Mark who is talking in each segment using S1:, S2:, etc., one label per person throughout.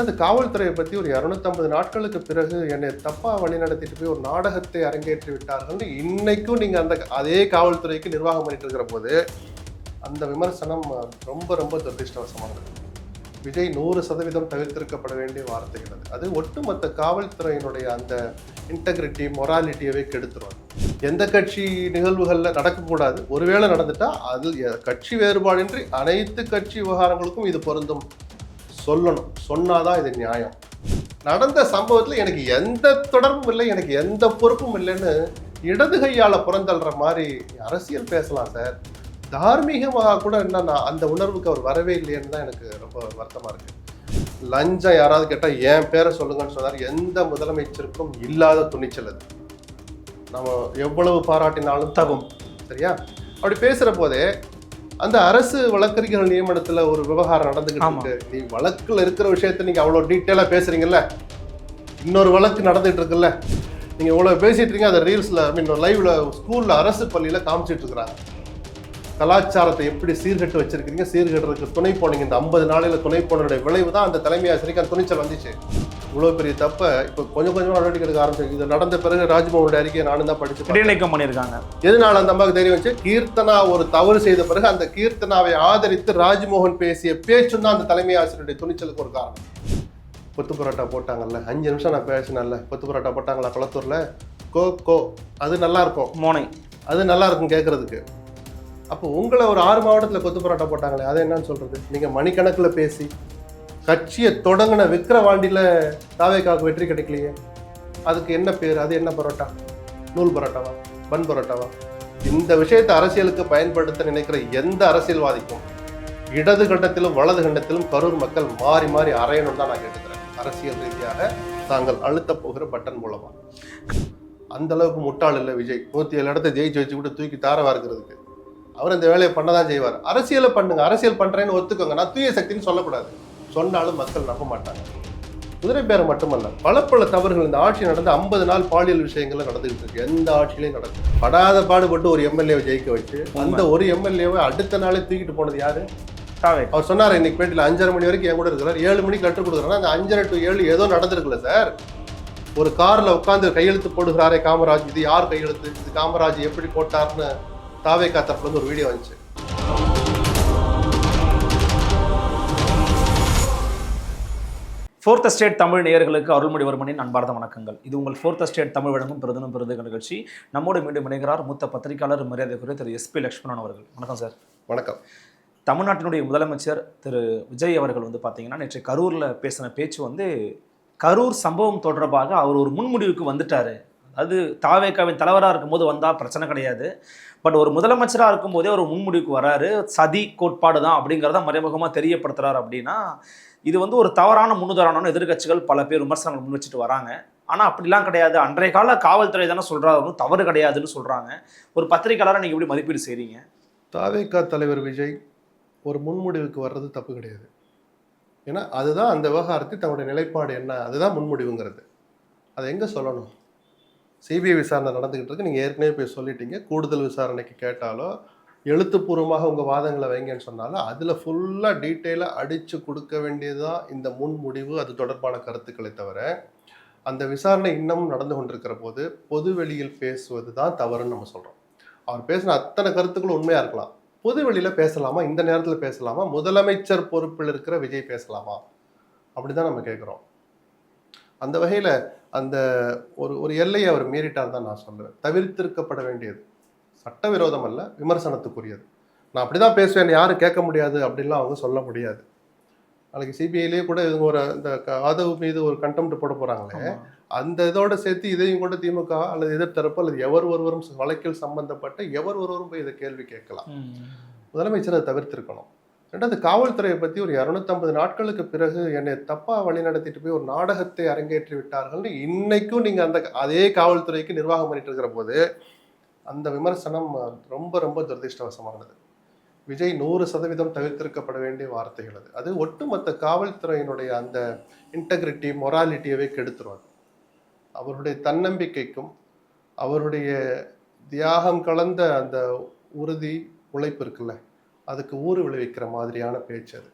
S1: அந்த காவல்துறையை பத்தி ஒரு 250 நாட்களுக்கு பிறகு என்னை தப்பா வழிநடத்திட்டு போய் ஒரு நாடகத்தை அரங்கேற்றி விட்டார்கள். இன்னைக்கும் நீங்க அந்த அதே காவல்துறைக்கு நிர்வாகம் பண்ணிட்டு இருக்கிற போது அந்த விமர்சனம் ரொம்ப ரொம்ப துரதிருஷ்டவசமானது. விஜய் 100% தவிர்த்திருக்கப்பட வேண்டிய வார்த்தைகள் அது ஒட்டுமொத்த காவல்துறையினுடைய அந்த இன்டெகிரிட்டி மொராலிட்டியவே கெடுத்துரும். எந்த கட்சி நிகழ்வுகள்ல நடக்கக்கூடாது, ஒருவேளை நடந்துட்டா அதில் கட்சி வேறுபாடின்றி அனைத்து கட்சி விவகாரங்களுக்கும் இது பொருந்தும் சொல்லணும். சொன்னாதான் இது நியாயம். நடந்த சம்பவத்தில் எனக்கு எந்த தொடர்பும் இல்லை, எனக்கு எந்த பொறுப்பும் இல்லைன்னு இடது கையால புறந்தள்ளுற மாதிரி அரசியல் பேசலாம் சார். தார்மீகமாக கூட என்னன்னா அந்த உணர்வுக்கு அவர் வரவே இல்லைன்னு தான் எனக்கு ரொம்ப வருத்தமா இருக்கு. லஞ்சம் யாராவது கேட்டா என் பேரை சொல்லுங்கன்னு சொன்னார். எந்த முதலமைச்சருக்கும் இல்லாத துணிச்சல் அது. நம்ம எவ்வளவு பாராட்டினாலும் தகும். சரியா? அப்படி பேசுற போதே அந்த அரசு வழக்கறிஞர்கள் நியமனத்துல ஒரு விவகாரம் நடந்துகிட்டு இருக்கு. நீ வழக்குல இருக்கிற விஷயத்த நீங்க அவ்வளவு டீட்டெயிலா பேசுறீங்கல்ல, இன்னொரு வழக்கு நடந்துட்டு இருக்குல்ல, நீங்க இவ்வளவு பேசிட்டு இருக்கீங்க. அதை ரீல்ஸ்ல லைவ்ல ஸ்கூல்ல அரசு பள்ளியில காமிச்சிட்டு இருக்கிறாங்க. கலாச்சாரத்தை எப்படி சீர்கட்டு வச்சிருக்கீங்க, சீர்கட்டுறதுக்கு துணை போனீங்க. இந்த 50 நாளையில துணை போனோட விளைவு தான் அந்த தலைமை ஆசிரியருக்கு அந்த துணிச்சல் வந்துச்சு. இவ்வளவு பெரிய தப்ப இப்ப கொஞ்சம் கொஞ்சமா நடவடிக்கை எடுக்க ஆரம்பிச்சு. இது நடந்த பிறகு ராஜ்மோகனுடைய அறிக்கையை நானும் தான் படிச்சு
S2: இடைநீக்கம் பண்ணியிருக்காங்க.
S1: எதனால அந்த அம்மாவுக்கு தெரியும் வச்சு, கீர்த்தனா ஒரு தவறு செய்த பிறகு அந்த கீர்த்தனாவை ஆதரித்து ராஜ்மோகன் பேசிய பேச்சும் தான் அந்த தலைமை ஆசிரியருடைய துணிச்சலுக்கு ஒரு காரணம். கொத்து பரோட்டா போட்டாங்கல்ல, 5 நிமிஷம் நான் பேசினேன்ல, கொத்து பரோட்டா போட்டாங்களா குளத்தூர்ல, கோ அது நல்லா இருக்கும்,
S2: மோனை அது
S1: நல்லா இருக்கும் கேட்கறதுக்கு. அப்போ உங்களை ஒரு 6 மாவட்டத்தில் கொத்து பரோட்டா போட்டாங்களே, அதை என்னன்னு சொல்றது? நீங்க மணிக்கணக்கில் பேசி கட்சியை தொடங்கின விக்கிரவாண்டியில தாவேக்காவுக்கு வெற்றி கிடைக்கலையே, அதுக்கு என்ன பேர்? அது என்ன பரோட்டா? நூல் பரோட்டாவா, பன் பரோட்டாவா? இந்த விஷயத்தை அரசியலுக்கு பயன்படுத்த நினைக்கிற எந்த அரசியல்வாதிக்கும் இடது கண்டத்திலும் வலது கண்டத்திலும் கரூர் மக்கள் மாறி மாறி அறையணும் தான் நான் கேட்டுக்கிறேன். அரசியல் ரீதியாக தாங்கள் அழுத்த போகிற பட்டன் மூலமா. அந்த அளவுக்கு முட்டாள் இல்லை விஜய். 107 இடத்தை ஜெயிச்சு வச்சு விட்டு தூக்கி தாரவா இருக்கிறதுக்கு. அவர் இந்த வேலையை பண்ணதான் செய்வார். அரசியலை பண்ணுங்க, அரசியல் பண்றேன்னு ஒத்துக்கோங்க. நான் தூய சக்தின்னு சொல்லக்கூடாது. சொன்னாலும் மக்கள் நம்ப மாட்டாங்க. குதிரை பேரம் மட்டுமல்ல, பல தவறுகள் இந்த ஆட்சி நடந்து 50 நாள் பாலியல் விஷயங்கள்ல நடந்துகிட்டு இருக்கு. எந்த ஆட்சியிலையும் நடக்கும். படாத பாடுபட்டு ஒரு எம்எல்ஏவை ஜெயிக்க வச்சு அந்த ஒரு எம்எல்ஏவை அடுத்த நாளே தூக்கிட்டு போனது யாரு? அவர் சொன்னார் இன்னைக்கு பேட்டியில் 5:30 மணி வரைக்கும் என் கூட இருக்கிறார், 7 மணிக்கு லெட்டர் கொடுக்குறாரு. அந்த 5:30 to 7 ஏதோ நடந்திருக்குல்ல சார். ஒரு கார்ல உட்காந்து கையெழுத்து போடுகிறாரே காமராஜ், இது யார் கையெழுத்து? இது காமராஜ் எப்படி போட்டார்னு தாவேகா தரப்புல இருந்து ஒரு வீடியோ வந்துச்சு.
S2: ஃபோர்த் எஸ்டேட் தமிழ் நேயர்களுக்கு அருள்மொழிவர்மனின் அன்பார்ந்த வணக்கங்கள். இது உங்கள் ஃபோர்த் எஸ்டேட் தமிழ் வழங்கும் பிரதனும் பெருதுக நிகழ்ச்சி. நம்மோடு மீண்டும் இணைகிறார் மூத்த பத்திரிகையாளர் மரியாதைக்குரிய திரு SP லட்சுமணன் அவர்கள். வணக்கம் சார்.
S1: வணக்கம்.
S2: தமிழ்நாட்டினுடைய முதலமைச்சர் திரு விஜய் அவர்கள் பார்த்தீங்கன்னா நேற்று கரூரில் பேசின பேச்சு கரூர் சம்பவம் தொடர்பாக அவர் ஒரு முன்முடிவுக்கு வந்துட்டாரு. அது தாவேகாவின் தலைவராக இருக்கும்போது வந்தால் பிரச்சனை கிடையாது, பட் ஒரு முதலமைச்சராக இருக்கும்போதே ஒரு முன்முடிவுக்கு வராரு. சதி கோட்பாடு தான் அப்படிங்கிறத மறைமுகமாக தெரியப்படுத்துறாரு. அப்படின்னா இது ஒரு தவறான முன்னுதாரணம்னு எதிர்கட்சிகள் பல பேர் விமர்சனங்கள் முன் வச்சுட்டு வராங்க. ஆனால் அப்படிலாம் கிடையாது, அன்றைய கால காவல்துறை தானே சொல்கிறாரு, தவறு கிடையாதுன்னு சொல்கிறாங்க. ஒரு பத்திரிகையாளரை நீங்கள் எப்படி மதிப்பீடு செய்கிறீங்க?
S1: தாவேகா தலைவர் விஜய் ஒரு முன்முடிவுக்கு வர்றது தப்பு கிடையாது. ஏன்னா அதுதான் அந்த விவகாரத்தை தன்னுடைய நிலைப்பாடு என்ன, அதுதான் முன்முடிவுங்கிறது. அதை எங்கே சொல்லணும்? சிபிஐ விசாரணை நடந்துகிட்டு இருக்கு, நீங்கள் ஏற்கனவே போய் சொல்லிட்டீங்க. கூடுதல் விசாரணைக்கு கேட்டாலோ எழுத்துப்பூர்வமாக உங்கள் வாதங்களை வைங்கன்னு சொன்னாலும் அதில் ஃபுல்லாக டீட்டெயிலாக அடித்து கொடுக்க வேண்டியது தான் இந்த முன்முடிவு, அது தொடர்பான கருத்துக்களை தவிர அந்த விசாரணை இன்னமும் நடந்து கொண்டிருக்கிற போது பொது வெளியில் பேசுவது தான் தவறுன்னு நம்ம சொல்கிறோம். அவர் பேசின அத்தனை கருத்துக்களும் உண்மையாக இருக்கலாம். பொது வெளியில் பேசலாமா? இந்த நேரத்தில் பேசலாமா? முதலமைச்சர் பொறுப்பில் இருக்கிற விஜய் பேசலாமா? அப்படி தான் நம்ம கேட்குறோம். அந்த வகையில் அந்த ஒரு எல்லையை அவர் மீறிட்டார் தான் நான் சொல்லுவேன். தவிர்த்திருக்கப்பட வேண்டியது, சட்டவிரோதம் அல்ல, விமர்சனத்துக்குரியது. நான் அப்படி தான் பேசுவேன், யாரும் கேட்க முடியாது அப்படின்லாம் அவங்க சொல்ல முடியாது. நாளைக்கு சிபிஐலேயே கூட இவங்க ஒரு இந்த ஆதவ் மீது ஒரு கண்டெம்ட் போட போகிறாங்களே, அந்த இதோட சேர்த்து இதையும் கூட திமுக அல்லது எதிர்த்தரப்பு அல்லது எவர் ஒருவரும் வழக்கில் சம்பந்தப்பட்ட எவர் ஒருவரும் போய் இதை கேள்வி கேட்கலாம். முதலமைச்சரை தவிர்த்திருக்கணும். ரெண்டாவது, காவல்துறையை பற்றி ஒரு 250 நாட்களுக்கு பிறகு என்னை தப்பா வழிநடத்திட்டு போய் ஒரு நாடகத்தை அரங்கேற்றி விட்டார்கள். இன்னைக்கும் நீங்க அந்த அதே காவல்துறைக்கு நிர்வாகம் பண்ணிட்டு இருக்கிற போது அந்த விமர்சனம் ரொம்ப ரொம்ப துரதிருஷ்டவசமானது. விஜய் 100% தவிர்த்திருக்கப்பட வேண்டிய வார்த்தைகள் அது ஒட்டுமொத்த காவல்துறையினுடைய அந்த இன்டெகிரிட்டி மொராலிட்டியவே கெடுத்துரும். அவருடைய தன்னம்பிக்கைக்கும் அவருடைய தியாகம் கலந்த அந்த உறுதி உழைப்பு இருக்குல்ல, அதுக்கு ஊறு விளைவிக்கிற மாதிரியான பேச்சு அது.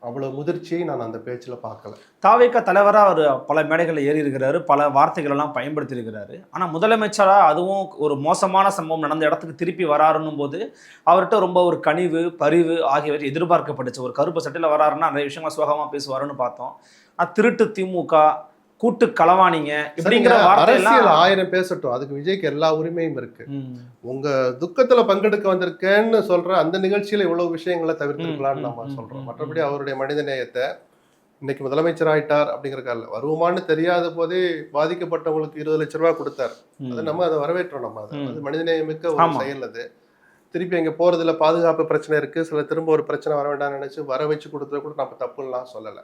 S1: அவ்வளவு முதிர்ச்சியை நான் அந்த பேச்சுல பார்க்கல.
S2: தாவேகா தலைவரா அவர் பல மேடைகளில் ஏறி இருக்கிறாரு, பல வார்த்தைகள் எல்லாம் பயன்படுத்தி இருக்கிறாரு. ஆனா முதலமைச்சரா அதுவும் ஒரு மோசமான சம்பவம் நடந்த இடத்துக்கு திருப்பி வராருன்னும் போது அவர்கிட்ட ரொம்ப ஒரு கனிவு, பரிவு ஆகியவற்றை எதிர்பார்க்கப்பட்டுச்சு. ஒரு கருப்பு சட்டையில வராருன்னா நிறைய விஷயங்கள் சுகமா பேசுவாருன்னு பார்த்தோம். திருட்டு திமுக, கூட்டு களவாணிங்க இப்படிங்கிற வார்த்தையெல்லாம்
S1: அரசியல் 1000 பேசட்டும், அதுக்கு விஜய்க்கு எல்லா உரிமையும் இருக்கு. உங்க துக்கத்துல பங்கெடுக்க வந்திருக்கேன்னு சொல்ற அந்த நிகழ்ச்சியில இவ்வளவு விஷயங்களை தவிர்த்திருக்கலாம்னு நம்ம சொல்றோம். மற்றபடி அவருடைய மனித நேயத்தை இன்னைக்கு முதலமைச்சர் ஆயிட்டார் அப்படிங்கறக்கால வருமானு தெரியாத போதே பாதிக்கப்பட்டவங்களுக்கு 20 லட்சம் ரூபாய் கொடுத்தாரு. அது நம்ம அதை வரவேற்றோம். நம்ம அது மனிதநேயமிக்க ஒரு செயல். அது திருப்பி அங்க போறதுல பாதுகாப்பு பிரச்சனை இருக்கு, சில திரும்ப ஒரு பிரச்சனை வர வேண்டாம்னு நினைச்சு வர வச்சு கொடுத்தத கூட நம்ம தப்புலாம் சொல்லலை.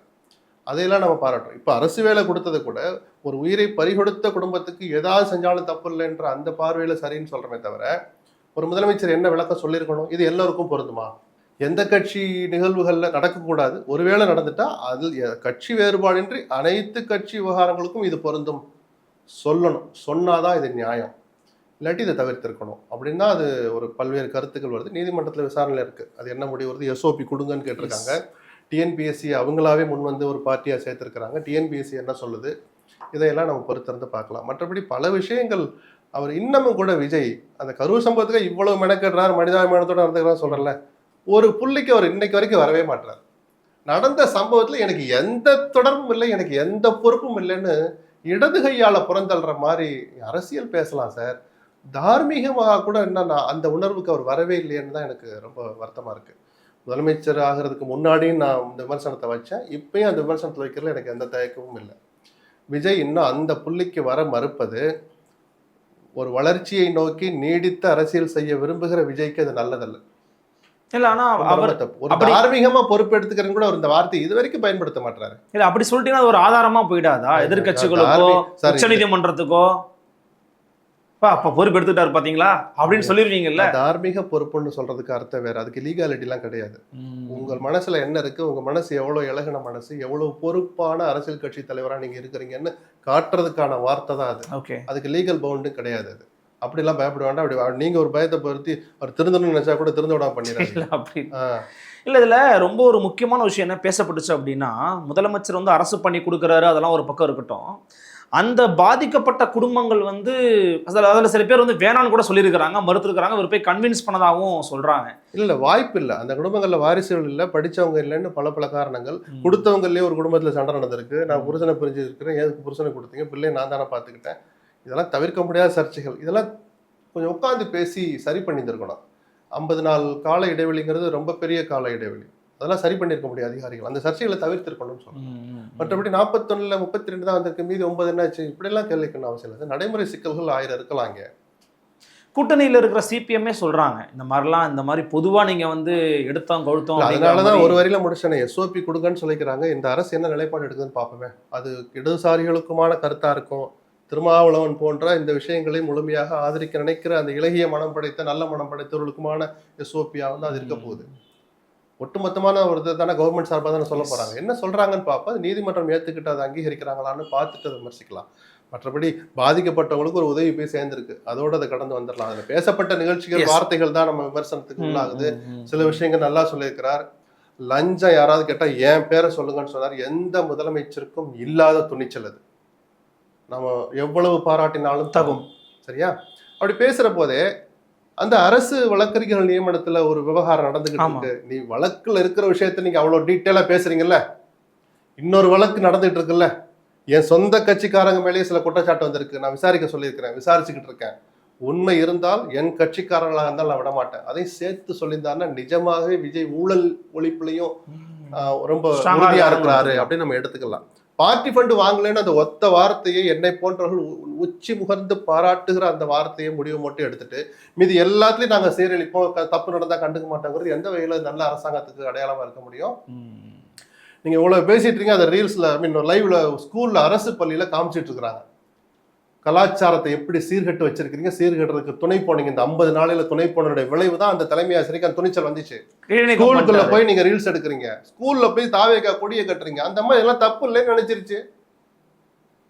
S1: அதையெல்லாம் நம்ம பாராட்டுறோம். இப்போ அரசு வேலை கொடுத்தது கூட ஒரு உயிரை பறிகொடுத்த குடும்பத்துக்கு ஏதாவது செஞ்சாலும் தப்பு இல்லைன்ற அந்த பார்வையில சரின்னு சொல்றமே தவிர, ஒரு முதலமைச்சர் என்ன விளக்கம் சொல்லியிருக்கணும்? இது எல்லோருக்கும் பொருந்துமா? எந்த கட்சி நிகழ்வுகள்ல நடக்கக்கூடாது, ஒருவேளை நடந்துட்டா அதில் கட்சி வேறுபாடின்றி அனைத்து கட்சி விவகாரங்களுக்கும் இது பொருந்தும் சொல்லணும். சொன்னாதான் இது நியாயம், இல்லாட்டி இதை தவிர்த்திருக்கணும் அப்படின்னா அது ஒரு பல்வேறு கருத்துக்கள் வருது. நீதிமன்றத்தில் விசாரணையில் இருக்கு, அது என்ன முடிவு வருது. எஸ்ஓபி கொடுங்கன்னு கேட்டிருக்காங்க. டிஎன்பிஎஸ்சி அவங்களாவே முன் வந்து ஒரு பார்ட்டியாக சேர்த்துருக்கிறாங்க. டிஎன்பிஎஸ்சி என்ன சொல்லுது, இதையெல்லாம் நம்ம பொறுத்திருந்து பார்க்கலாம். மற்றபடி பல விஷயங்கள் அவர் இன்னமும் கூட விஜய் அந்த கரூர் சம்பவத்துக்கு இவ்வளவு மெனக்கெடுறாரு, மனிதாபிமானத்தோட நடந்துக்கிறான்னு சொல்றல, ஒரு புள்ளிக்கு அவர் இன்னைக்கு வரைக்கும் வரவே மாட்டார். நடந்த சம்பவத்தில் எனக்கு எந்த தொடர்பும் இல்லை, எனக்கு எந்த பொறுப்பும் இல்லைன்னு இடது கையால புறந்தள்ளுற மாதிரி அரசியல் பேசலாம் சார். தார்மீகமாக கூட என்னன்னா அந்த உணர்வுக்கு அவர் வரவே இல்லைன்னு தான் எனக்கு ரொம்ப வருத்தமா இருக்கு. முதலமைச்சர் ஆகிறதுக்கு முன்னாடியும் நான் இந்த விமர்சனத்தை வச்சேன், இப்பயும் அந்த விமர்சனத்தை வைக்கிறதுல எனக்கு எந்த தயக்கமும் இல்லை. விஜய் இன்னும் அந்த புள்ளிக்கு வர மறுப்பது ஒரு வளர்ச்சியை நோக்கி நீடித்த அரசியல் செய்ய விரும்புகிற விஜய்க்கு அது நல்லதல்ல.
S2: இல்ல ஆனா அவர்
S1: ஒரு தார்மீகமா பொறுப்பெடுத்துக்கிறேன்னு கூட இந்த வார்த்தை இது வரைக்கும் பயன்படுத்த மாட்டாரு.
S2: இல்ல அப்படி சொல்லிட்டீங்கன்னா அது ஒரு ஆதாரமா போயிடாதா எதிர்கட்சிகளுக்கோ உச்ச நீதிமன்றத்துக்கோ? அப்ப பொறுப்பு எடுத்துட்டாரு பாத்தீங்களா அப்படின்னு சொல்லிருவீங்கல்ல.
S1: தார்மீக பொறுப்புன்னு சொல்றதுக்கு அர்த்தம் வேற, அதுக்கு லீகாலிட்டி எல்லாம் கிடையாது. உங்கள் மனசுல என்ன இருக்கு, உங்க மனசு எவ்வளவு இலகின மனசு, எவ்வளவு பொறுப்பான அரசியல் கட்சி தலைவரா நீங்க இருக்கிறீங்கன்னு காட்டுறதுக்கான வார்த்தை தான் அது. அதுக்கு லீகல் பவுண்டும் கிடையாது. அது அப்படிலாம் பயப்பட வேண்டாம். அப்படி நீங்க ஒரு பயத்தை பொருத்தி அவர் திருந்தணும்னு நினைச்சா கூட திருந்த விடாம பண்ணிடுறாங்க.
S2: அப்படி இல்ல. இதுல ரொம்ப ஒரு முக்கியமான விஷயம் என்ன பேசப்பட்டுச்சு அப்படின்னா, முதலமைச்சர் வந்து அரசு பண்ணி கொடுக்குறாரு, அதெல்லாம் ஒரு பக்கம் இருக்கட்டும். அந்த பாதிக்கப்பட்ட குடும்பங்கள் வந்து அதில் சில பேர் வந்து வேணான்னு கூட சொல்லியிருக்கிறாங்க, மறுத்துருக்கிறாங்க, அவர் போய் கன்வின்ஸ் பண்ணதாகவும் சொல்றாங்க.
S1: இல்ல வாய்ப்பு இல்லை, அந்த குடும்பங்கள்ல வாரிசுகள் இல்லை, படிச்சவங்க இல்லைன்னு பல காரணங்கள். கொடுத்தவங்கலயே ஒரு குடும்பத்துல சண்டை நடந்திருக்கு. நான் புருஷனை பிரிஞ்சு இருக்கிறேன், எதுக்கு புருஷனை கொடுத்தீங்க, பிள்ளையை நான் தானே பார்த்துக்கிட்டேன். இதெல்லாம் தவிர்க்க முடியாத சர்ச்சைகள். இதெல்லாம் கொஞ்சம் உட்காந்து பேசி சரி பண்ணியிருக்கணும். 50 நாள் கால இடைவெளிங்கிறது ரொம்ப பெரிய கால இடைவெளி. அதெல்லாம் சரி பண்ணியிருக்க முடியாது அதிகாரிகள். அந்த சர்ச்சைகளை தவிர்த்திருக்கணும்னு சொல்லுவாங்க. மற்றபடி 41ல் 32 தான் வந்திருக்கு, மீதி 9 என்னாச்சு, இப்படிலாம் கேள்விக்கணும் அவசியம் இல்லை. நடைமுறை சிக்கல்கள் 1000 இருக்கலாங்க.
S2: கூட்டணியில் இருக்கிற சிபிஎம்ஏ சொல்றாங்க இந்த மாதிரிலாம், இந்த மாதிரி பொதுவா நீங்க வந்து எடுத்தோம் கழுத்தோம்.
S1: அதனாலதான் ஒரு வரியில முடிச்சேன், எஸ்ஓபி கொடுங்கன்னு சொல்லிக்கிறாங்க. இந்த அரசு என்ன நிலைப்பாடு எடுக்குதுன்னு பார்ப்போமே. அது இடதுசாரிகளுக்குமான கருத்தா இருக்கும். திருமாவளவன் போன்ற இந்த விஷயங்களை முழுமையாக ஆதரிக்க நினைக்கிற அந்த இலகிய மனம் படைத்த நல்ல மனம் படைத்தவர்களுக்குமான எஸ்ஓபியா வந்து அது இருக்க போகுது. ஒட்டுமொத்தமான ஒரு இதை தானே கவர்மெண்ட் சார்பாக தானே சொல்ல போறாங்க. என்ன சொல்றாங்கன்னு பார்ப்போம். அது நீதிமன்றம் ஏற்றுக்கிட்டு அதை அங்கீகரிக்கிறாங்களான்னு பார்த்துட்டு அதை விமர்சிக்கலாம். மற்றபடி பாதிக்கப்பட்டவங்களுக்கு ஒரு உதவி போய் சேர்ந்திருக்கு, அதோட அதை கடந்து வந்துடலாம். அதில் பேசப்பட்ட நிகழ்ச்சிகள் வார்த்தைகள் தான் நம்ம விமர்சனத்துக்கு உள்ளாகுது. சில விஷயங்கள் நல்லா சொல்லியிருக்கிறார். லஞ்சம் யாராவது கேட்டால் என் பேரை சொல்லுங்கன்னு சொன்னார். எந்த முதலமைச்சருக்கும் இல்லாத துணிச்சல் அது. நம்ம எவ்வளவு பாராட்டினாலும் தகும். சரியா? அப்படி பேசுற போதே அந்த அரசு வழக்கறிஞர்கள் நியமனத்துல ஒரு விவகாரம் நடந்துகிட்டு இருக்கு. நீ வழக்குல இருக்கிற விஷயத்த நீங்க அவ்வளவு டீட்டெயிலா பேசுறீங்கல்ல, இன்னொரு வழக்கு நடந்துட்டு இருக்குல்ல, என் சொந்த கட்சிக்காரங்க மேலேயே சில குற்றச்சாட்டு வந்திருக்கு, நான் விசாரிக்க சொல்லியிருக்கிறேன், விசாரிச்சுக்கிட்டு இருக்கேன். உண்மை இருந்தால் என் கட்சிக்காரர்களாக இருந்தால் நான் விட மாட்டேன். அதையும் சேர்த்து சொல்லியிருந்தாருன்னா நிஜமாகவே விஜய் ஊழல் ஒழிப்புலையும் ரொம்ப உறுதியா இருக்கிறாரு அப்படின்னு நம்ம எடுத்துக்கலாம். பார்ட்டி ஃபண்டு வாங்கலன்னு அந்த ஒத்த வார்த்தையை என்னை போன்றவர்கள் உச்சி முகர்ந்து பாராட்டுகிற அந்த வார்த்தையை முடிவு மட்டும் எடுத்துட்டு மீது எல்லாத்துலயும் நாங்க சீரழிப்போம், தப்பு நடந்தா கண்டுக்க மாட்டோங்கிறது எந்த வகையில நல்ல அரசாங்கத்துக்கு அடையாளமா இருக்க முடியும்? நீங்க இவ்வளவு பேசிட்டு இருக்கீங்க, அதை ரீல்ஸ்ல லைவ்ல ஸ்கூல்ல அரசு பள்ளியில காமிச்சிட்டு இருக்கிறாங்க. கலாச்சாரத்தை எப்படி சீர்கட்டு வச்சிருக்கீங்க, சீர்கட்டுறதுக்கு துணை போனீங்க. இந்த 50 நாளையில துணை போனதுடைய விளைவு தான் அந்த தலைமை ஆசிரியருக்கு அந்த துணிச்சல் வந்துச்சு. ஸ்கூலுக்குள்ள போய் நீங்க ரீல்ஸ் எடுக்கிறீங்க, ஸ்கூல்ல போய் தாவேக்கா கொடியை கட்டுறீங்க. அந்த மாதிரி எல்லாம் தப்பு இல்லைன்னு நினைச்சிருச்சு.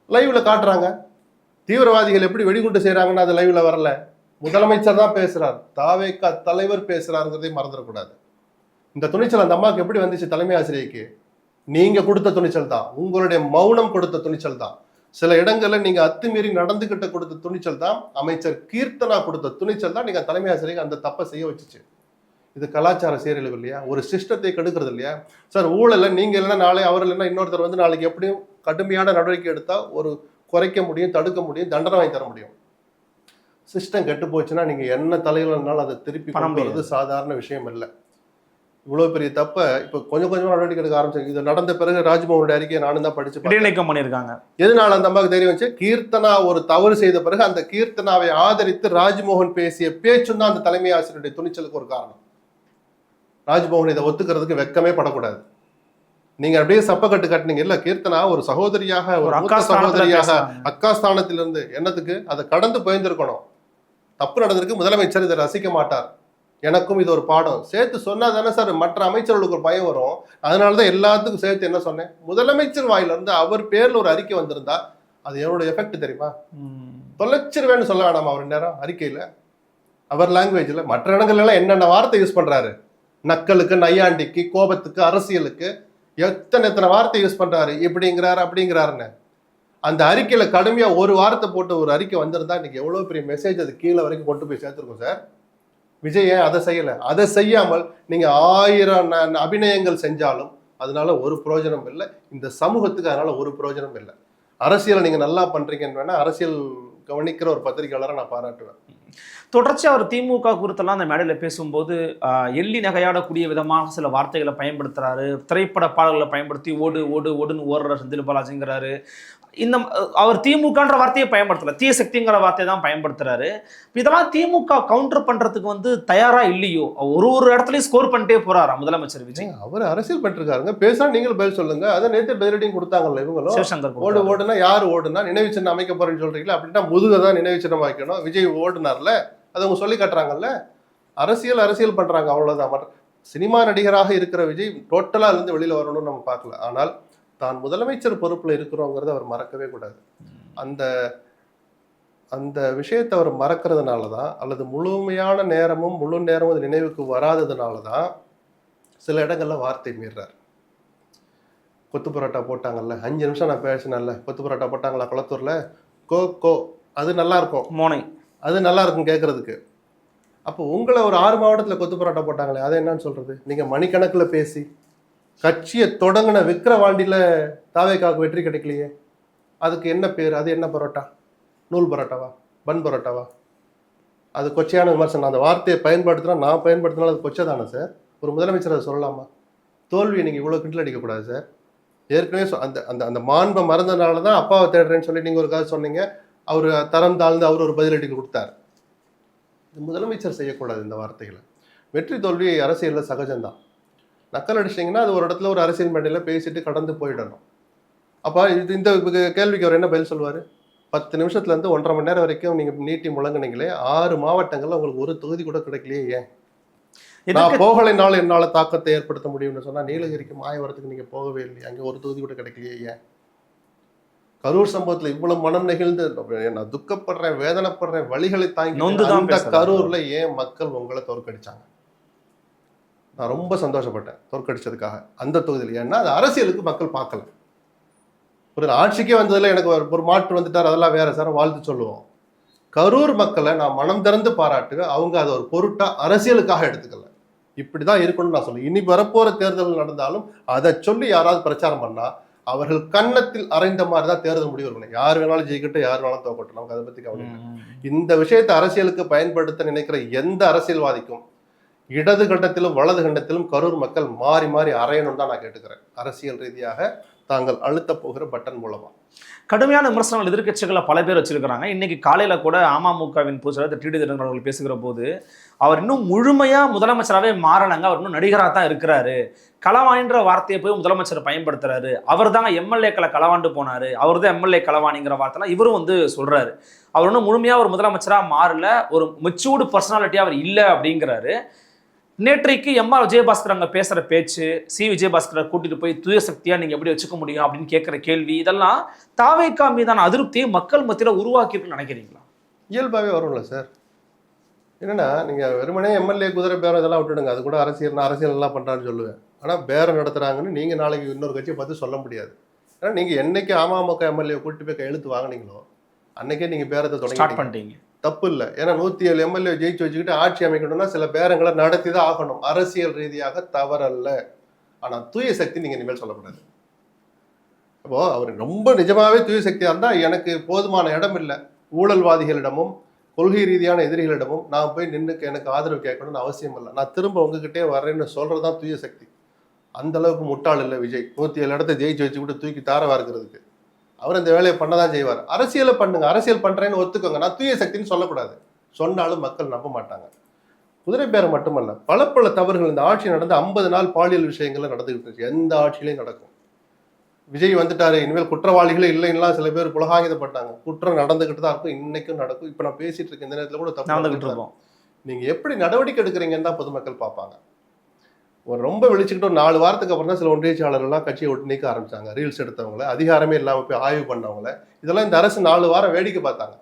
S1: லைவ்ல காட்டுறாங்க. தீவிரவாதிகள் எப்படி வெடிகுண்டு செய்யறாங்கன்னு அது லைவ்ல வரல. முதலமைச்சர் தான் பேசுறார், தாவேக்கா தலைவர் பேசுறாருங்கிறதை மறந்துடக்கூடாது. இந்த துணிச்சல் அந்த அம்மாவுக்கு எப்படி வந்துச்சு தலைமை ஆசிரியருக்கு? நீங்க கொடுத்த துணிச்சல் தான், உங்களுடைய மௌனம் கொடுத்த துணிச்சல் தான். சில இடங்கள்ல நீங்க அத்துமீறி நடந்துகிட்ட கொடுத்த துணிச்சல் தான், அமைச்சர் கீர்த்தனா கொடுத்த துணிச்சல் தான் நீங்க தலைமை ஆசிரியர் அந்த தப்பை செய்ய வச்சுச்சு. இது கலாச்சார சீரழிவு இல்லையா? ஒரு சிஸ்டத்தை கெடுக்கிறது இல்லையா? சார் ஊழல நீங்க இல்லைன்னா நாளை அவர் இல்லைன்னா இன்னொருத்தர் வந்து நாளைக்கு எப்படியும் கடுமையான நடவடிக்கை எடுத்தா ஒரு குறைக்க முடியும், தடுக்க முடியும், தண்டனை வாங்கி தர முடியும். சிஸ்டம் கெட்டு போச்சுன்னா நீங்க என்ன தலையிலனாலும் அதை திருப்பி கொண்டு வரது சாதாரண விஷயம் இல்லை. இவ்வளவு பெரிய தப்ப இப்ப கொஞ்சம் கொஞ்சமா நடவடிக்கை எடுக்க ஆரம்பிச்சாங்க. இது நடந்த பிறகு ராஜ்மோகனுடைய அறிக்கையை நானும் தான் படிச்சு
S2: இடைநீக்கம் பண்ணியிருக்காங்க.
S1: எதனால அந்த அம்மாவுக்கு தெரியும் வச்சு, கீர்த்தனா ஒரு தவறு செய்த பிறகு அந்த கீர்த்தனாவை ஆதரித்து ராஜ்மோகன் பேசிய பேச்சும் தான் அந்த தலைமை ஆசிரியருடைய துணிச்சலுக்கு ஒரு காரணம். ராஜ்மோகன் இதை ஒத்துக்கிறதுக்கு வெக்கமே படக்கூடாது. நீங்க அப்படியே சப்பக்கட்டு கட்டினீங்க இல்ல, கீர்த்தனா ஒரு சகோதரியாக, ஒரு மூத்த சகோதரியாக அக்கா ஸ்தானத்திலிருந்து என்னத்துக்கு அதை கடந்து போயிருந்திருக்கணும். தப்பு நடந்திருக்கு, முதலமைச்சர் இதை ரசிக்க மாட்டார், எனக்கும் இது ஒரு பாடம் சேர்த்து சொன்னா தானே சார் மற்ற அமைச்சர்களுக்கு ஒரு பயம் வரும். அதனாலதான் எல்லாத்துக்கும் சேர்த்து என்ன சொன்னேன், முதலமைச்சர் வாயில இருந்து அவர் பேர்ல ஒரு அறிக்கை வந்திருந்தா அது என்னோட எஃபெக்ட் தெரியுமா? தொலைச்சிருவேன்னு சொல்ல வேணாமா அவர் நேரம் அறிக்கையில, அவர் லாங்குவேஜ்ல. மற்ற இடங்கள்ல எல்லாம் என்னென்ன வார்த்தை யூஸ் பண்றாரு, நக்கலுக்கு, நையாண்டிக்கு, கோபத்துக்கு, அரசியலுக்கு எத்தனை வார்த்தை யூஸ் பண்றாரு, இப்படிங்கிறாரு அப்படிங்கிறாருன்னு. அந்த அறிக்கையில கடுமையா ஒரு வார்த்தை போட்டு ஒரு அறிக்கை வந்திருந்தா இன்னைக்கு எவ்வளவு பெரிய மெசேஜ் அது கீழே வரைக்கும் கொண்டு போய் சேர்த்திருக்கோம் சார். விஜய் ஏன் அதை செய்யல? அதை செய்யாமல் நீங்க 1000 அபிநயங்கள் செஞ்சாலும் அதனால ஒரு பிரயோஜனம் இல்லை, இந்த சமூகத்துக்கு அதனால ஒரு பிரயோஜனம் இல்லை. அரசியலை நீங்க நல்லா பண்றீங்கன்னு வேணா அரசியல் கவனிக்கிற ஒரு பத்திரிகையாளரை நான் பாராட்டுவேன்.
S2: தொடர்ச்சியாக அவர் திமுக குறித்தெல்லாம் அந்த மேடையில் பேசும்போது எள்ளி நகையாடக்கூடிய விதமாக சில வார்த்தைகளை பயன்படுத்துறாரு. திரைப்பட பாடல்களை பயன்படுத்தி ஓடு ஓடு ஓடுன்னு ஓடுற செந்தில் பாலாஜிங்கிறாரு. இந்த அவர் திமுகன்ற வார்த்தையை பயன்படுத்தல, தீய சக்திங்கிற வார்த்தையை தான் பயன்படுத்துறாரு. இதெல்லாம் திமுக கவுண்டர் பண்றதுக்கு வந்து தயாரா இல்லையோ? ஒரு இடத்துலயும் ஸ்கோர் பண்ணிட்டே போறாரா முதலமைச்சர் விஜய்?
S1: அவர் அரசியல் பண்ணிருக்காருங்க, பேசா நீங்களும் பதில் சொல்லுங்க. அதை நேற்று பதிலடியும் கொடுத்தாங்கல்ல இவங்களும்.
S2: சிவசங்கர்
S1: ஓடு ஓடுனா யாரு ஓடுனா நினைவு சின்னம் அமைக்க போறேன்னு சொல்றீங்களா? அப்படின்னா முதுக தான் நினைவு சின்னம் வைக்கணும். விஜய் ஓடுனார்ல, அதை அவங்க சொல்லி காட்டுறாங்கல்ல. அரசியல் பண்றாங்க, அவ்வளவுதான். சினிமா நடிகராக இருக்கிற விஜய் டோட்டலா இருந்து வெளியில வரணும்னு நம்ம பார்க்கல. ஆனால் தான் முதலமைச்சர் பொறுப்புல இருக்கிறோங்கிறத அவர் மறக்கவே கூடாது. அந்த அந்த விஷயத்தை அவர் மறக்கிறதுனாலதான், அல்லது முழு நேரமும் அது நினைவுக்கு வராததுனாலதான் சில இடங்கள்ல வார்த்தை மீறார். கொத்து பரோட்டா போட்டாங்கல்ல, 5 நிமிஷம் நான் பேசினேன்ல, கொத்து பரோட்டா போட்டாங்களா குளத்தூர்ல, கோ அது நல்லா இருக்கும்,
S2: மோனை
S1: அது நல்லா இருக்கும் கேட்கறதுக்கு. அப்போ உங்களை ஒரு 6 மாவட்டத்தில் கொத்து பரோட்டா போட்டாங்களே, அதை என்னன்னு சொல்றது? நீங்க மணிக்கணக்கில் பேசி கட்சியை தொடங்கின விக்கிரவாண்டியில தாவேக்காவுக்கு வெற்றி கிடைக்கலையே, அதுக்கு என்ன பேர்? அது என்ன பரோட்டா? நூல் பரோட்டாவா, பன் பரோட்டாவா? அது கொச்சையான விமர்சனம். அந்த வார்த்தையை பயன்படுத்தினா, நான் பயன்படுத்தினாலும் அது கொச்சை தானே சார்? ஒரு முதலமைச்சர் அதை சொல்லலாமா? தோல்வியை நீங்கள் இவ்வளோ கிண்டல் அடிக்கக்கூடாது சார். ஏற்கனவே அந்த அந்த அந்த மாண்பை மறந்தனால தான் அப்பாவை தேடுறேன்னு சொல்லி நீங்கள் ஒரு கதை சொன்னீங்க. அவர் தரம் தாழ்ந்து அவர் ஒரு பதிலடி கொடுத்தார். முதலமைச்சர் செய்யக்கூடாது இந்த வார்த்தைகளை. வெற்றி தோல்வி அரசியலில் சகஜம்தான். நக்கல் அடிச்சிட்டிங்கன்னா அது ஒரு இடத்துல ஒரு அரசியல் மேடையில் பேசிட்டு கடந்து போயிடணும். அப்போ இந்த கேள்விக்கு அவர் என்ன பதில் சொல்லுவார்? 10 நிமிஷத்துலேருந்து 1.5 மணி நேரம் வரைக்கும் நீங்கள் நீட்டி முழங்கினீங்களே, 6 மாவட்டங்களில் உங்களுக்கு ஒரு தொகுதி கூட கிடைக்கலையே, ஏன்? நான் போகலைனாலும் என்னால் தாக்கத்தை ஏற்படுத்த முடியும்னு சொன்னால் நீலகிரிக்கு மாயவரத்துக்கு நீங்கள் போகவே இல்லை, அங்கே ஒரு தொகுதி கூட கிடைக்கலையே, ஏன்? கரூர் சம்பவத்தில் இவ்வளவு மனம் நெகிழ்ந்து நான் துக்கப்படுறேன், வேதனைப்படுறேன், வழிகளை தாங்கி அந்த கரூர்ல ஏன் மக்கள் உங்களை தோற்கடிச்சாங்க? நான் ரொம்ப சந்தோஷப்பட்டேன் தோற்கடிச்சதுக்காக அந்த தொகுதியில். ஏன்னா அது அரசியலுக்கு மக்கள் பார்க்கல. ஒரு ஆட்சிக்கே வந்ததுல எனக்கு ஒரு மாற்று வந்துட்டார், அதெல்லாம் வேற சார், வாழ்த்து சொல்லுவோம். கரூர் மக்களை நான் மனம் திறந்து பாராட்டுவேன். அவங்க அதை ஒரு பொருட்டா அரசியலுக்காக எடுத்துக்கல. இப்படிதான் இருக்கணும்னு நான் சொல்லுவேன். இனி வரப்போற தேர்தல் நடந்தாலும் அதை சொல்லி யாராவது பிரச்சாரம் பண்ணா அவர்கள் கன்னத்தில் அரைந்த மாதிரி தான் தேர்தல் முடிவு இருக்கணும். யார் வேணாலும் ஜெயிக்கட்டும், யார் வேணாலும் தோக்கட்டும், நமக்கு அதை பத்தி கவலை இல்லை. இந்த விஷயத்தை அரசியலுக்கு பயன்படுத்த நினைக்கிற எந்த அரசியல்வாதிக்கும் இடது கண்டத்திலும் வலது கண்டத்திலும் கரூர் மக்கள் மாறி மாறி அறையணும் தான் நான் கேட்டுக்கிறேன். அரசியல் ரீதியாக தாங்கள் அழுத்த போகிற பட்டன் மூலமா.
S2: கடுமையான விமர்சனங்கள் எதிர்க்கட்சிகளை பல பேர் வச்சிருக்கிறாங்க. இன்னைக்கு காலையில கூட அமமுகவின் பொதுச்செயலாளர் டிடி தினகரன் அவர்கள் பேசுகிற போது அவர் இன்னும் முழுமையா முதலமைச்சராகவே மாறலங்க, அவர் இன்னும் நடிகராக தான் இருக்கிறாரு, களவாணின்ற வார்த்தையை போய் முதலமைச்சர் பயன்படுத்துறாரு, அவர் தாங்க எம்எல்ஏக்களை களவாண்டு போனாரு, அவர் தான் எம்எல்ஏ களவாணிங்கிற வார்த்தைலாம் இவரும் வந்து சொல்றாரு. அவர் இன்னும் முழுமையா ஒரு முதலமைச்சராக மாறல, ஒரு மெச்சூர்டு பர்சனாலிட்டியா அவர் இல்லை அப்படிங்கிறாரு. நேற்றைக்கு எம்ஆர் விஜயபாஸ்கர் அங்கே பேசுகிற பேச்சு, விஜயபாஸ்கரை கூட்டிட்டு போய் தூய சக்தியா நீங்கள் எப்படி வச்சுக்க முடியும் அப்படின்னு கேட்குற கேள்வி, இதெல்லாம் தாவேகா மீதான அதிருப்தியை மக்கள் மத்தியில் உருவாக்கிட்டு நினைக்கிறீங்களா?
S1: இயல்பாகவே வரும்ல சார். என்னன்னா நீங்கள் வெறுமனே எம்எல்ஏ குதிரை பேரம் இதெல்லாம் விட்டுடுங்க, அது கூட அரசியல் நான் அரசியல் நல்லா பண்ணுறான்னு சொல்லுவேன். ஆனால் பேரம் நடத்துகிறாங்கன்னு நீங்கள் நாளைக்கு இன்னொரு கட்சியை பார்த்து சொல்ல முடியாது. ஏன்னா நீங்கள் என்னைக்கு அமமுக எம்எல்ஏ கூட்டி போய் கையெழுத்து வாங்கினீங்களோ அன்னைக்கே நீங்கள் பேரத்தை
S2: ஸ்டார்ட்
S1: தொடங்கி
S2: பண்ணிட்டீங்க.
S1: தப்பு இல்லை. ஏன்னா 107 எம்எல்ஏ ஜெயிச்சு வச்சுக்கிட்டு ஆட்சி அமைக்கணும்னா சில பேரங்களை நடத்தி தான் ஆகணும். அரசியல் ரீதியாக தவறல்ல. ஆனால் தூய சக்தி நீங்கள் இனிமேல் சொல்லக்கூடாது. அப்போ அவர் ரொம்ப நிஜமாவே தூய சக்தியாக இருந்தால் எனக்கு போதுமான இடம் இல்லை, ஊழல்வாதிகளிடமும் கொள்கை ரீதியான எதிரிகளிடமும் நான் போய் நின்று எனக்கு ஆதரவு கேட்கணும்னு அவசியம் இல்லை. நான் திரும்ப உங்ககிட்டே வர்றேன்னு சொல்றது தான் தூய சக்தி. அந்த அளவுக்கு முட்டாள் இல்லை விஜய். 107 இடத்த ஜெயிச்சு வச்சுக்கிட்டு தூக்கி தார வார்க்கிறதுக்கு. அவர் இந்த வேலையை பண்ணதான் செய்வார். அரசியலை பண்ணுங்க, அரசியல் பண்றேன்னு ஒத்துக்கோங்க. நான் தூய சக்தின்னு சொல்லக்கூடாது. சொன்னாலும் மக்கள் நம்ப மாட்டாங்க. குதிரை பேரம் மட்டுமல்ல, பல தவறுகள் இந்த ஆட்சி நடந்து 50 நாள் பாலியல் விஷயங்கள்ல நடந்துகிட்டு இருந்துச்சு. எந்த ஆட்சியிலையும் நடக்கும். விஜய் வந்துட்டாரு, இனிமேல் குற்றவாளிகளே இல்லைன்னா சில பேர் புலகாகிதப்பட்டாங்க. குற்றம் நடந்துகிட்டு தான் இருக்கும், இன்னைக்கும் நடக்கும். இப்ப நான் பேசிட்டு இருக்கேன், இந்த நேரத்துல கூட தப்பு நடந்துகிட்டு இருக்கோம். நீங்க எப்படி நடவடிக்கை எடுக்கிறீங்கன்னு தான் பொதுமக்கள் பார்ப்பாங்க. ஒரு ரொம்ப வெளிச்சுக்கிட்டு ஒரு 4 வாரத்துக்கு அப்புறம் தான் சில ஒன்றியச்சாளர்கள்லாம் கட்சியை விட்டு நீக்க ஆரம்பிச்சாங்க. ரீல்ஸ் எடுத்தவங்கள, அதிகாரமே இல்லாமல் போய் ஆய்வு பண்ணவங்கள, இதெல்லாம் இந்த அரசு 4 வாரம் வேடிக்கை பார்த்தாங்க.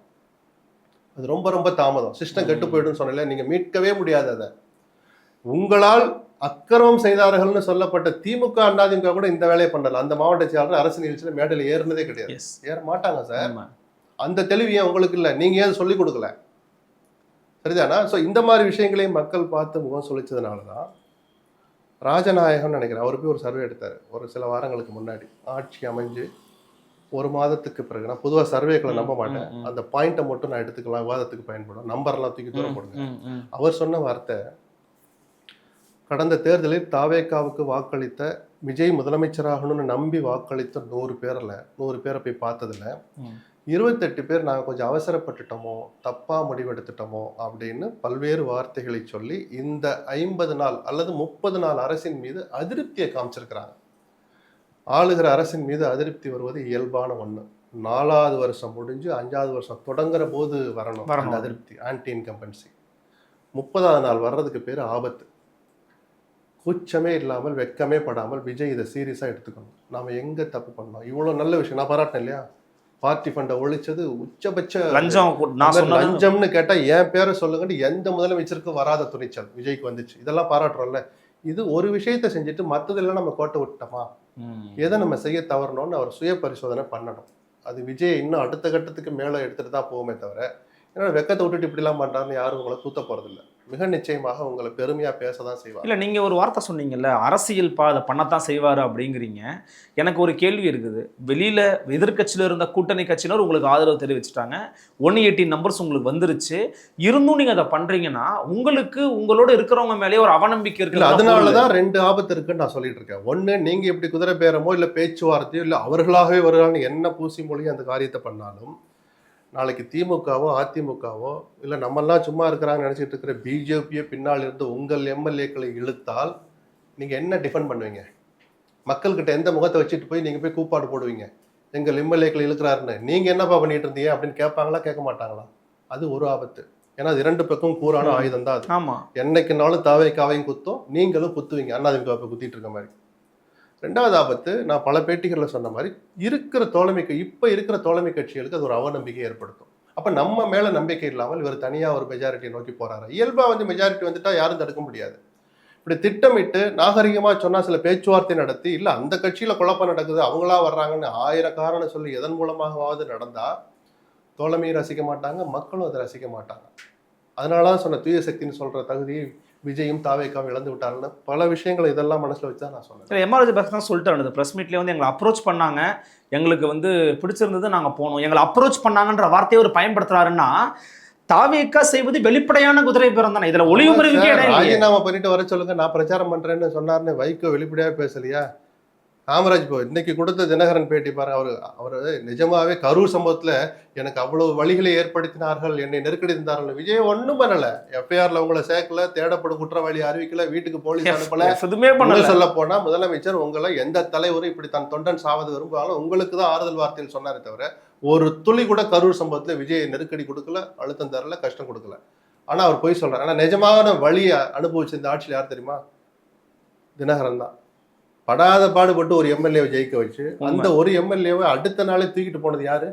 S1: அது ரொம்ப தாமதம். சிஸ்டம் கெட்டு போயிடுன்னு சொன்னல, நீங்க மீட்கவே முடியாது. அதை உங்களால் அக்கிரமம் செய்தார்கள்னு சொல்லப்பட்ட திமுக அதிமுக கூட இந்த வேலையை பண்ணல. அந்த மாவட்ட செயலாளர் அரசு நிகழ்ச்சியில மேடையில் ஏறினதே கிடையாது. ஏற மாட்டாங்க சார். அந்த தெளிவு ஏன் உங்களுக்கு இல்லை? நீங்க ஏன் சொல்லிக் கொடுக்கல? சரிதானா? ஸோ இந்த மாதிரி விஷயங்களையும் மக்கள் பார்த்து முகம் சொல்லிச்சதுனாலதான் ராஜநாயகம் நினைக்கிறேன், அவர் போய் ஒரு சர்வே எடுத்தார் ஒரு சில வாரங்களுக்கு முன்னாடி. ஆட்சி அமைஞ்சு 1 மாதத்துக்கு பிறகு, நான் பொதுவாக சர்வேக்களை நம்ப மாட்டேன், அந்த பாயிண்ட்டை மட்டும் நான் எடுத்துக்கலாம், விவாதத்துக்கு பயன்படும், நம்பர்லாம் தூக்கி தூரம் போடுங்க. அவர் சொன்ன வார்த்தை, கடந்த தேர்தலில் தாவேகாவுக்கு வாக்களித்த விஜய் முதலமைச்சராகணும்னு நம்பி வாக்களித்த 100 பேரை போய் பார்த்ததுல 28 பேர் நாங்கள் கொஞ்சம் அவசரப்பட்டுட்டோமோ, தப்பா முடிவெடுத்துட்டோமோ அப்படின்னு பல்வேறு வார்த்தைகளை சொல்லி இந்த 50 நாள் அல்லது 30 நாள் அரசின் மீது அதிருப்தியை காமிச்சிருக்கிறாங்க. ஆளுகிற அரசின் மீது அதிருப்தி வருவது இயல்பான ஒண்ணு. 4வது வருஷம் முடிஞ்சு 5வது வருஷம் தொடங்குற போது வரணும் அந்த அதிருப்தி, ஆன்டி இன்கம்பன்சி. 30வது நாள் வர்றதுக்கு பேர் ஆபத்து. கூச்சமே இல்லாமல், வெக்கமே படாமல் விஜய் இதை சீரியஸா எடுத்துக்கணும். நாம எங்க தப்பு பண்ணோம்? இவ்வளவு நல்ல விஷயம் நான் பாராட்டினேன் இல்லையா? பார்ட்டி ஃபண்டை ஒழிச்சது உச்சபட்ச லஞ்சம்னு கேட்டா என் பேரை சொல்லுங்கன்னு எந்த முதலமைச்சருக்கும் வராத துணிச்சல் விஜய்க்கு வந்துச்சு. இதெல்லாம் பாராட்டுறோம்ல. இது ஒரு விஷயத்த செஞ்சுட்டு மற்றதெல்லாம் நம்ம கோட்டை விட்டோமா, எதை நம்ம செய்ய தவறணும்னு அவர் சுய பரிசோதனை பண்ணணும். அது விஜய் இன்னும் அடுத்த கட்டத்துக்கு மேலே எடுத்துட்டு தான் போகுமே தவிர, ஏன்னா வெக்கத்தை விட்டுட்டு இப்படிலாம் பண்றாருன்னு யாரும் உங்களை தூத்த போறதில்லை. மிக நிச்சயமாக உங்களை பெருமையா பேசதான் செய்வார்.
S2: இல்லை, நீங்க ஒரு வார்த்தை சொன்னீங்கல்ல, அரசியல் அதை பண்ணத்தான் செய்வாரு அப்படிங்கிறீங்க. எனக்கு ஒரு கேள்வி இருக்குது. வெளியில எதிர்கட்சியில இருந்த கூட்டணி கட்சியினர் உங்களுக்கு ஆதரவு தெரிவிச்சுட்டாங்க, 118 நம்பர்ஸ் உங்களுக்கு வந்துருச்சு, இருந்தும் நீங்க அதை பண்றீங்கன்னா உங்களுக்கு உங்களோட இருக்கிறவங்க மேலேயே ஒரு அவநம்பிக்கை இருக்கு.
S1: அதனாலதான் 2 ஆபத்து இருக்குன்னு நான் சொல்லிட்டு இருக்கேன். ஒண்ணு, நீங்க இப்படி குதிரை பேரமோ இல்ல பேச்சுவார்த்தையோ இல்ல அவர்களாகவே வருவாங்கன்னு என்ன பூசி மொழி அந்த காரியத்தை பண்ணாலும், நாளைக்கு திமுகவோ அதிமுகவோ இல்லை நம்மெல்லாம் சும்மா இருக்கிறாங்கன்னு நினச்சிட்டு இருக்கிற பிஜேபியை பின்னால் இருந்து உங்கள் எம்எல்ஏக்களை இழுத்தால் நீங்கள் என்ன டிஃபெண்ட் பண்ணுவீங்க? மக்கள்கிட்ட எந்த முகத்தை வச்சுட்டு போய் நீங்கள் போய் கூப்பாடு போடுவீங்க? எங்கள் எம்எல்ஏக்களை இழுக்கிறாருன்னு நீங்கள் என்னப்பா பண்ணிட்டு இருந்தீங்க அப்படின்னு கேட்பாங்களா, கேட்க மாட்டாங்களா? அது ஒரு ஆபத்து. ஏன்னா அது 2 பக்கம் கூறான ஆயுதம் தான் அது.
S2: ஆமாம்,
S1: என்னைக்குனாலும் தாவேக்காவையும் குத்தும், நீங்களும் குத்துவீங்க அதிமுக குத்திட்டு இருக்க மாதிரி. 2வது ஆபத்து, நான் பல பேட்டிகளில் சொன்ன மாதிரி, இப்போ இருக்கிற தோழமை கட்சிகளுக்கு அது ஒரு அவநம்பிக்கை ஏற்படுத்தும். அப்போ நம்ம மேலே நம்பிக்கை இல்லாமல் இவர் தனியாக ஒரு மெஜாரிட்டி நோக்கி போறாரு. இயல்பாக வந்து மெஜாரிட்டி வந்துட்டா யாரும் தடுக்க முடியாது. இப்படி திட்டமிட்டு நாகரிகமாக சொன்னால் சில பேச்சுவார்த்தை நடத்தி, இல்லை அந்த கட்சியில் குழப்பம் நடக்குது அவங்களா வர்றாங்கன்னு 1000 காரணம் சொல்லி எதன் மூலமாகவாவது நடந்தா தோழமையும் ரசிக்க மாட்டாங்க, மக்களும் அதை ரசிக்க மாட்டாங்க. அதனால தான் சொன்ன தூய சக்தின்னு சொல்ற தகுதி விஜயும் தாவேக்காவும் இழந்து விட்டாருன்னு பல விஷயங்களை இதெல்லாம் மனசுல வச்சா நான் சொன்னேன்.
S2: எம்ஆர் ராஜபக்சே தான் சொல்லிட்டு ப்ரெஸ் மீட்லேயே வந்து எங்களை அப்ரோச் பண்ணாங்க, எங்களுக்கு வந்து பிடிச்சிருந்தது, நாங்கள் போனோம், எங்களை அப்ரோச் பண்ணாங்கன்ற வார்த்தையை ஒரு பயன்படுத்துறாருன்னா தாவேக்கா செய்வது வெளிப்படையான குதிரை பேரம் தானே. இதுல ஒளிவு முறைவுக்கே
S1: ராஜினாமா பண்ணிட்டு வர சொல்லுங்க, நான் பிரச்சாரம் பண்றேன்னு சொன்னாருன்னு வைகோ வெளிப்படையா பேசலையா? காமராஜ் இன்னைக்கு கொடுத்த தினகரன் பேட்டி பாருங்க. அவரு நிஜமாவே கரூர் சம்பவத்துல எனக்கு அவ்வளவு வழிகளை ஏற்படுத்தினார்கள், என்னை நெருக்கடி இருந்தார்கள். விஜய் ஒண்ணும் பண்ணல. எஃப்ஐஆர்ல உங்களை சேர்க்கல, தேடப்படும் குற்றவாளி அறிவிக்கல, வீட்டுக்கு போலீஸ் அனுப்பல, எதுவுமே பண்ணல. சொல்ல போனா முதலமைச்சர் உங்களை எந்த தலைவரும் இப்படி தன் தொண்டன் சாவது விரும்பாலும் உங்களுக்கு தான் ஆறுதல் வார்த்தையில் சொன்னாரே தவிர ஒரு துளி கூட கரூர் சம்பவத்துல விஜய் நெருக்கடி கொடுக்கல, அழுத்தம் தரல, கஷ்டம் கொடுக்கல. ஆனா அவர் போய் சொல்றாரு. ஆனா நிஜமான வழியை அனுபவிச்ச இந்த ஆட்சியில் யார் தெரியுமா? தினகரன் தான். படாத பாடுபட்டு ஒரு எம்எல்ஏவை ஜெயிக்க வச்சு அந்த ஒரு எம்எல்ஏவை அடுத்த நாளே தூக்கிட்டு போனது யாரு?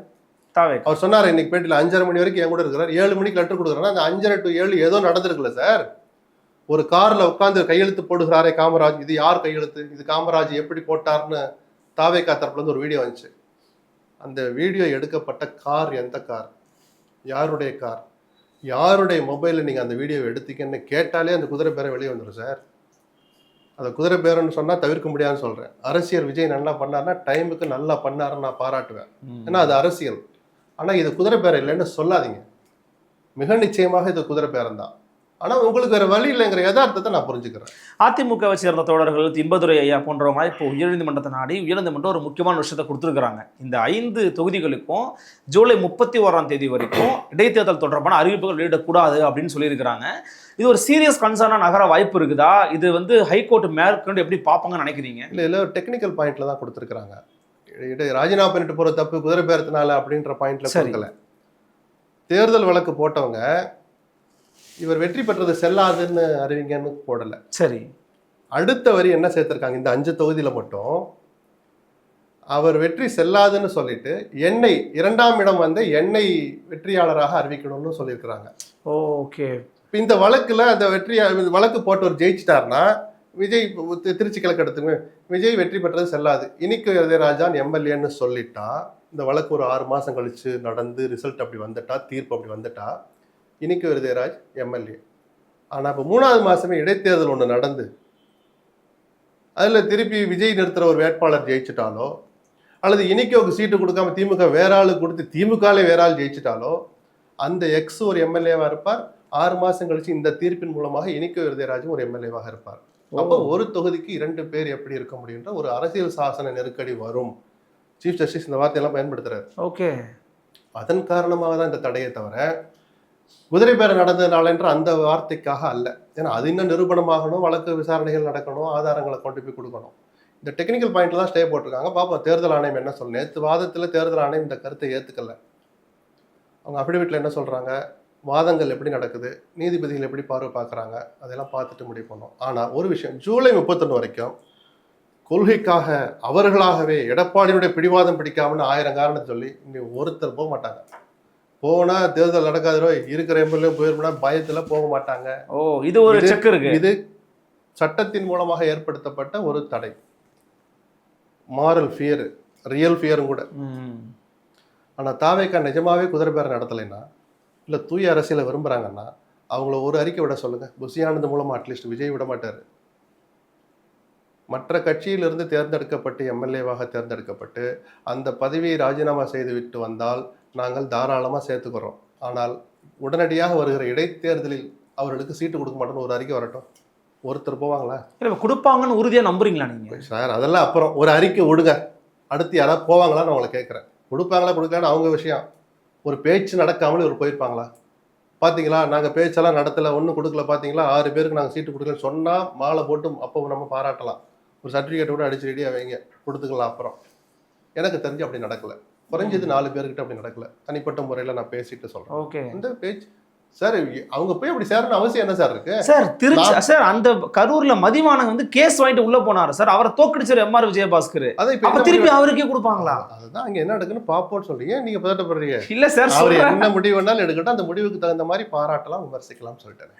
S1: அவர் சொன்னார் இன்னைக்கு பேட்டியில் 5:30 மணி வரைக்கும் என் கூட இருக்கிறார், 7 மணிக்கு லெட்டர் கொடுக்குறாரு. அந்த 5:30 to 7 ஏதோ நடந்திருக்குல்ல சார். ஒரு கார்ல உட்கார்ந்து கையெழுத்து போடுகிறாரே காமராஜ், இது யார் கையெழுத்து, இது காமராஜ் எப்படி போட்டார்னு தாவேகா தரப்புல இருந்து ஒரு வீடியோ வந்துச்சு. அந்த வீடியோ எடுக்கப்பட்ட கார் எந்த கார், யாருடைய கார், யாருடைய மொபைலில் நீங்கள் அந்த வீடியோவை எடுத்தீங்கன்னு கேட்டாலே அந்த குதிரை பேரை வெளியே வந்துடும் சார். அந்த குதிரை பேரன்னு சொன்னால் தவிர்க்க முடியாதுன்னு சொல்கிறேன். அரசியல் விஜய் நல்லா பண்ணார்னா டைமுக்கு நல்லா பண்ணாருன்னு நான் பாராட்டுவேன். ஏன்னா அது அரசியல். ஆனால் இது குதிரை பேரம் இல்லைன்னு சொல்லாதீங்க. மிக நிச்சயமாக இது குதிரை பேரம் தான். ஆனால் உங்களுக்கு வேறு வழி இல்லைங்கிற யதார்த்தத்தை நான் புரிஞ்சுக்கிறேன்.
S2: அதிமுகவை சேர்ந்த தோழர்கள் இன்பதுரை ஐயா போன்றவங்க இப்போ உயர்நீதிமன்றத்தை நாடி உயர்நீதிமன்றம் ஒரு முக்கியமான விஷயத்தை கொடுத்துருக்காங்க. இந்த 5 தொகுதிகளுக்கும் ஜூலை 31ஆம் தேதி வரைக்கும் இடைத்தேர்தல் தொடர்பான அறிவிப்புகள் வெளியிடக்கூடாது அப்படின்னு சொல்லியிருக்கிறாங்க. இது ஒரு சீரியஸ் கன்சர்னா நகர வாய்ப்பு இருக்குதா? இது வந்து ஹைகோர்ட் மேற்கொண்டு எப்படி பார்ப்பாங்கன்னு நினைக்கிறீங்க?
S1: இல்லை ஒரு டெக்னிக்கல் பாயிண்ட்ல தான் கொடுத்துருக்குறாங்க. ராஜினாமா பண்ணிட்டு போகிற தப்பு குதிரை பேரத்தினால அப்படின்ற பாயிண்ட்ல கொடுக்கல. தேர்தல் வழக்கு போட்டவங்க இவர் வெற்றி பெற்றது செல்லாதுன்னு அறிவிங்கன்னு போடல.
S2: சரி,
S1: அடுத்த வரி என்ன சேர்த்திருக்காங்க, இந்த 5 தொகுதியில மட்டும் அவர் வெற்றி செல்லாதுன்னு சொல்லிட்டு என்னை 2ஆம் இடம் வந்து என்னை வெற்றியாளராக அறிவிக்கணும்னு சொல்லியிருக்கிறாங்க.
S2: ஓகே.
S1: இந்த வழக்குல அந்த வழக்கு போட்டவர் ஜெயிச்சிட்டாருன்னா விஜய் திருச்சி கிழக்கு எடுத்துங்க, விஜய் வெற்றி பெற்றது செல்லாது, இனிக்கு ராஜான் எம்எல்ஏன்னு சொல்லிட்டா இந்த வழக்கு ஒரு 6 மாசம் கழிச்சு நடந்து ரிசல்ட் அப்படி வந்துட்டா, தீர்ப்பு அப்படி வந்துட்டா இனிக்கு விருதராஜ் எம்எல்ஏ. ஆனால் இப்போ 3வது மாதமே இடைத்தேர்தல் ஒன்று நடந்து அதில் திருப்பி விஜய் நிறுத்துகிற ஒரு வேட்பாளர் ஜெயிச்சிட்டாலோ, அல்லது இனிக்கோவுக்கு சீட்டு கொடுக்காம திமுக வேற ஆளு கொடுத்து திமுகலே வேற ஆள் ஜெயிச்சிட்டாலோ அந்த எக்ஸ் ஒரு எம்எல்ஏவாக இருப்பார். 6 மாதம் கழிச்சு இந்த தீர்ப்பின் மூலமாக இனிக்கு விருதராஜும் ஒரு எம்எல்ஏவாக இருப்பார். அப்போ ஒரு தொகுதிக்கு 2 பேர் எப்படி இருக்க முடியுன்ற ஒரு அரசியல் சாசன நெருக்கடி வரும். சீஃப் ஜஸ்டிஸ் இந்த வார்த்தையெல்லாம் பயன்படுத்துறாரு.
S2: ஓகே.
S1: அதன் காரணமாக தான் இந்த தடையை தவிர குதிரை பேரம் நடந்ததுனாலன்ற அந்த வார்த்தைக்காக அல்ல. ஏன்னா அது இன்னும் நிரூபணமாகணும், வழக்கு விசாரணைகள் நடக்கணும், ஆதாரங்களை கொண்டு போய் கொடுக்கணும். இந்த டெக்னிக்கல் பாயிண்ட்ல தான் ஸ்டே போட்டிருக்காங்க. பாப்போம் தேர்தல் ஆணையம் என்ன சொல்ல. நேற்று வாதத்தில் தேர்தல் ஆணையம் இந்த கருத்தை ஏற்றுக்கல. அவங்க அஃபிடவிட்ல என்ன சொல்றாங்க, வாதங்கள் எப்படி நடக்குது, நீதிபதிகள் எப்படி பார்வை பார்க்குறாங்க, அதெல்லாம் பார்த்துட்டு முடிவு பண்ணோம். ஆனால் ஒரு விஷயம், ஜூலை 31 வரைக்கும் கொள்கைக்காக அவர்களாகவே எடப்பாடியுடைய பிடிவாதம் பிடிக்காமன்னு 1000 காரணம் சொல்லி இன்னும் ஒருத்தர் போக மாட்டாங்க. போனா தேர்தல் நடக்காதோ இருக்கிற எம்எல்ஏ போயிருந்தா பயத்துல போக மாட்டாங்க.
S2: ஓ, இது ஒரு செக் இருக்கு.
S1: இது சட்டத்தின் மூலமாக ஏற்படுத்தப்பட்ட ஒரு தடை. மாரல் ஃபியர், ரியல் ஃபியரும் கூட. ஆனா தாவேக்கா நிஜமாவே குதிரை பேரம் நடத்தலைன்னா, இல்ல தூய அரசியலை விரும்புறாங்கன்னா அவங்கள ஒரு அறிக்கை விட சொல்லுங்க. புஷியானது மூலமா அட்லீஸ்ட் விஜய் விட மாட்டாரு. மற்ற கட்சியிலிருந்து தேர்ந்தெடுக்கப்பட்டு எம்எல்ஏவாக தேர்ந்தெடுக்கப்பட்டு அந்த பதவியை ராஜினாமா செய்து விட்டு வந்தால் நாங்கள் தாராளமாக சேர்த்துக்கிறோம். ஆனால் உடனடியாக வருகிற இடைத்தேர்தலில் அவர்களுக்கு சீட்டு கொடுக்க மாட்டோம்னு ஒரு அறிக்கை வரட்டும். ஒருத்தர் போவாங்களா?
S2: இல்லை கொடுப்பாங்கன்னு உறுதியாக நம்புறீங்களா நீங்கள்?
S1: சார் அதெல்லாம் அப்புறம் ஒரு அறிக்கை விடுங்க. அடுத்து யாராவது போவாங்களான்னு அவங்களை கேட்குறேன். கொடுப்பாங்களா கொடுக்கலான்னு அவங்க விஷயம். ஒரு பேச்சு நடக்காமல் இவர் போயிருப்பாங்களா? பார்த்தீங்களா, நாங்கள் பேச்செல்லாம் நடத்தலை, ஒன்றும் கொடுக்கல, பார்த்தீங்களா 6 பேருக்கு நாங்கள் சீட்டு கொடுக்கலன்னு சொன்னால் மாலை போட்டு அப்போ நம்ம பாராட்டலாம். ஒரு சர்டிஃபிகேட் கூட அடிச்சு ரெடியாக வைங்க, கொடுத்துக்கலாம். அப்புறம் எனக்கு தெரிஞ்சு அப்படி நடக்கலை. குறைஞ்சது 4 பேர்கிட்ட அப்படி நடக்கல. தனிப்பட்ட முறையில் நான் பேசிட்டு சொல்றேன்.
S2: ஓகே.
S1: இந்த பேச்சு சார் அவங்க போய் அப்படி சேரணும் அவசியம் என்ன சார் இருக்கு?
S2: சார் திருச்சி சார் அந்த கரூர்ல மதிவானன் வந்து கேஸ் வாங்கிட்டு உள்ள போனாரு சார். அவரை தோக்கடிச்சார் எம்ஆர் விஜயபாஸ்கர். அதை திருப்பி அவருக்கே கொடுப்பாங்களா? அதுதான்
S1: அங்க என்ன நடக்குன்னு பாப்போம்னு சொல்றீங்க. நீங்க பதட்டப்படுறீங்க.
S2: இல்ல சார்,
S1: அவர் என்ன முடிவு வேணாலும் எடுக்கட்டும், அந்த முடிவுக்கு தகுந்த மாதிரி பாராட்டலாம், விமர்சிக்கலாம் சொல்லிட்டேன்.